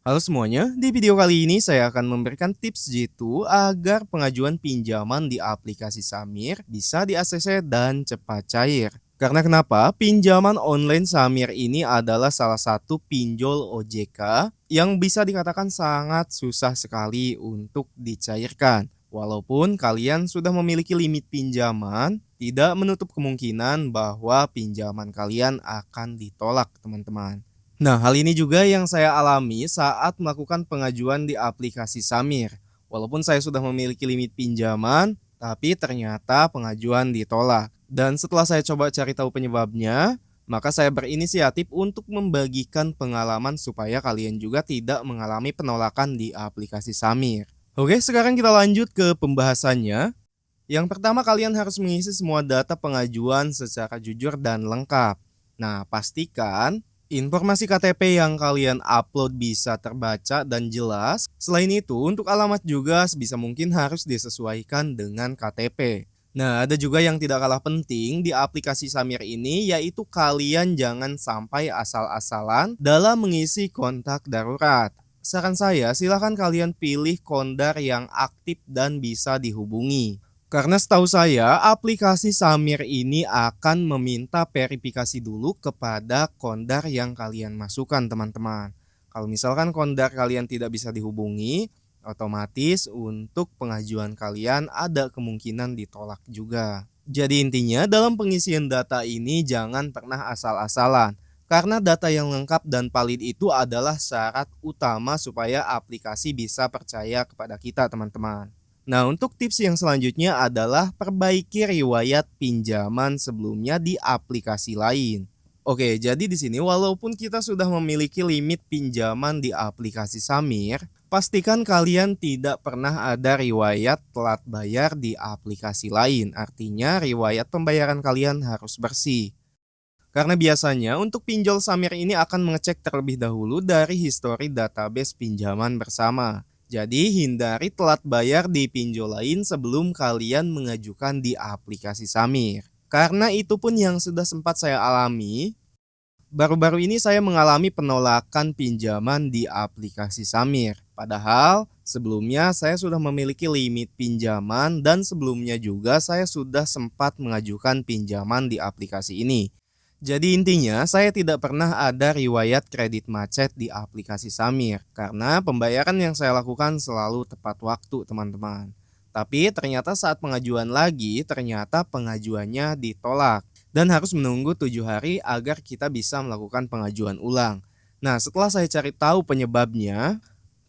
Halo semuanya, di video kali ini saya akan memberikan tips jitu agar pengajuan pinjaman di aplikasi Samir bisa di-ACC dan cepat cair. Karena kenapa? Pinjaman online Samir ini adalah salah satu pinjol OJK yang bisa dikatakan sangat susah sekali untuk dicairkan. Walaupun kalian sudah memiliki limit pinjaman, tidak menutup kemungkinan bahwa pinjaman kalian akan ditolak, teman-teman. Nah, hal ini juga yang saya alami saat melakukan pengajuan di aplikasi Samir. Walaupun saya sudah memiliki limit pinjaman, tapi ternyata pengajuan ditolak. Dan setelah saya coba cari tahu penyebabnya, maka saya berinisiatif untuk membagikan pengalaman supaya kalian juga tidak mengalami penolakan di aplikasi Samir. Oke, sekarang kita lanjut ke pembahasannya. Yang pertama, kalian harus mengisi semua data pengajuan secara jujur dan lengkap. Nah, pastikan informasi KTP yang kalian upload bisa terbaca dan jelas. Selain itu, untuk alamat juga sebisa mungkin harus disesuaikan dengan KTP. Nah, ada juga yang tidak kalah penting di aplikasi Samir ini, yaitu kalian jangan sampai asal-asalan dalam mengisi kontak darurat. Saran saya, silakan kalian pilih kondar yang aktif dan bisa dihubungi. Karena setahu saya, aplikasi Samir ini akan meminta verifikasi dulu kepada kondar yang kalian masukkan, teman-teman. Kalau misalkan kondar kalian tidak bisa dihubungi, otomatis untuk pengajuan kalian ada kemungkinan ditolak juga. Jadi intinya dalam pengisian data ini jangan pernah asal-asalan. Karena data yang lengkap dan valid itu adalah syarat utama supaya aplikasi bisa percaya kepada kita, teman-teman. Nah, untuk tips yang selanjutnya adalah perbaiki riwayat pinjaman sebelumnya di aplikasi lain. Oke, jadi di sini walaupun kita sudah memiliki limit pinjaman di aplikasi Samir, pastikan kalian tidak pernah ada riwayat telat bayar di aplikasi lain. Artinya riwayat pembayaran kalian harus bersih. Karena biasanya untuk pinjol Samir ini akan mengecek terlebih dahulu dari histori database pinjaman bersama. Jadi hindari telat bayar di pinjol lain sebelum kalian mengajukan di aplikasi Samir. Karena itu pun yang sudah sempat saya alami, baru-baru ini saya mengalami penolakan pinjaman di aplikasi Samir. Padahal sebelumnya saya sudah memiliki limit pinjaman dan sebelumnya juga saya sudah sempat mengajukan pinjaman di aplikasi ini. Jadi intinya saya tidak pernah ada riwayat kredit macet di aplikasi Samir karena pembayaran yang saya lakukan selalu tepat waktu, teman-teman. Tapi ternyata saat pengajuan lagi ternyata pengajuannya ditolak dan harus menunggu 7 hari agar kita bisa melakukan pengajuan ulang. Nah, setelah saya cari tahu penyebabnya,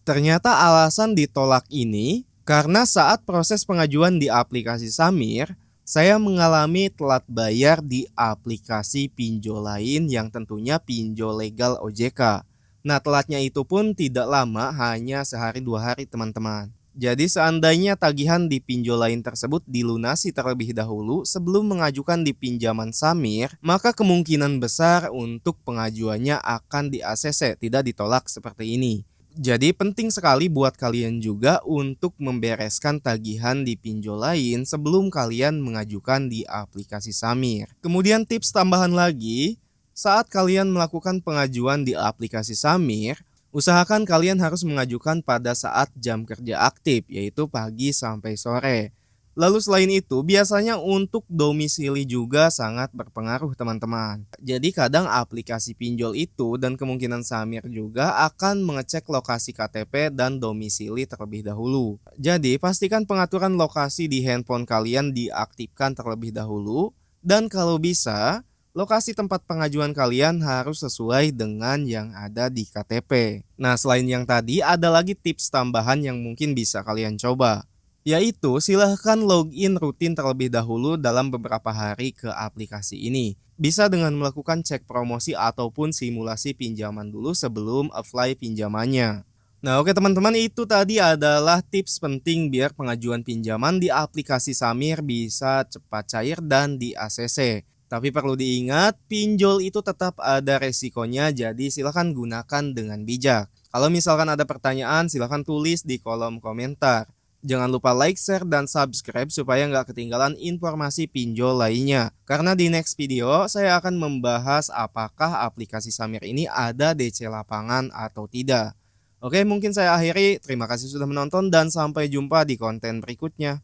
ternyata alasan ditolak ini karena saat proses pengajuan di aplikasi Samir, saya mengalami telat bayar di aplikasi pinjol lain yang tentunya pinjol legal OJK. Nah, telatnya itu pun tidak lama, hanya sehari 2 hari, teman-teman. Jadi seandainya tagihan di pinjol lain tersebut dilunasi terlebih dahulu sebelum mengajukan di pinjaman Samir, maka kemungkinan besar untuk pengajuannya akan di-ACC, tidak ditolak seperti ini. Jadi penting sekali buat kalian juga untuk membereskan tagihan di pinjol lain sebelum kalian mengajukan di aplikasi Samir. Kemudian tips tambahan lagi, saat kalian melakukan pengajuan di aplikasi Samir, usahakan kalian harus mengajukan pada saat jam kerja aktif, yaitu pagi sampai sore. Lalu selain itu, biasanya untuk domisili juga sangat berpengaruh, teman-teman. Jadi kadang aplikasi pinjol itu dan kemungkinan Samir juga akan mengecek lokasi KTP dan domisili terlebih dahulu. Jadi pastikan pengaturan lokasi di handphone kalian diaktifkan terlebih dahulu. Dan kalau bisa, lokasi tempat pengajuan kalian harus sesuai dengan yang ada di KTP. Nah, selain yang tadi, ada lagi tips tambahan yang mungkin bisa kalian coba. Yaitu silahkan login rutin terlebih dahulu dalam beberapa hari ke aplikasi ini. Bisa dengan melakukan cek promosi ataupun simulasi pinjaman dulu sebelum apply pinjamannya. Nah, oke teman-teman, itu tadi adalah tips penting biar pengajuan pinjaman di aplikasi Samir bisa cepat cair dan di-ACC. Tapi perlu diingat, pinjol itu tetap ada resikonya, jadi silahkan gunakan dengan bijak. Kalau misalkan ada pertanyaan, silahkan tulis di kolom komentar. Jangan lupa like, share, dan subscribe supaya nggak ketinggalan informasi pinjol lainnya. Karena di next video saya akan membahas apakah aplikasi Samir ini ada DC lapangan atau tidak. Oke, mungkin saya akhiri. Terima kasih sudah menonton dan sampai jumpa di konten berikutnya.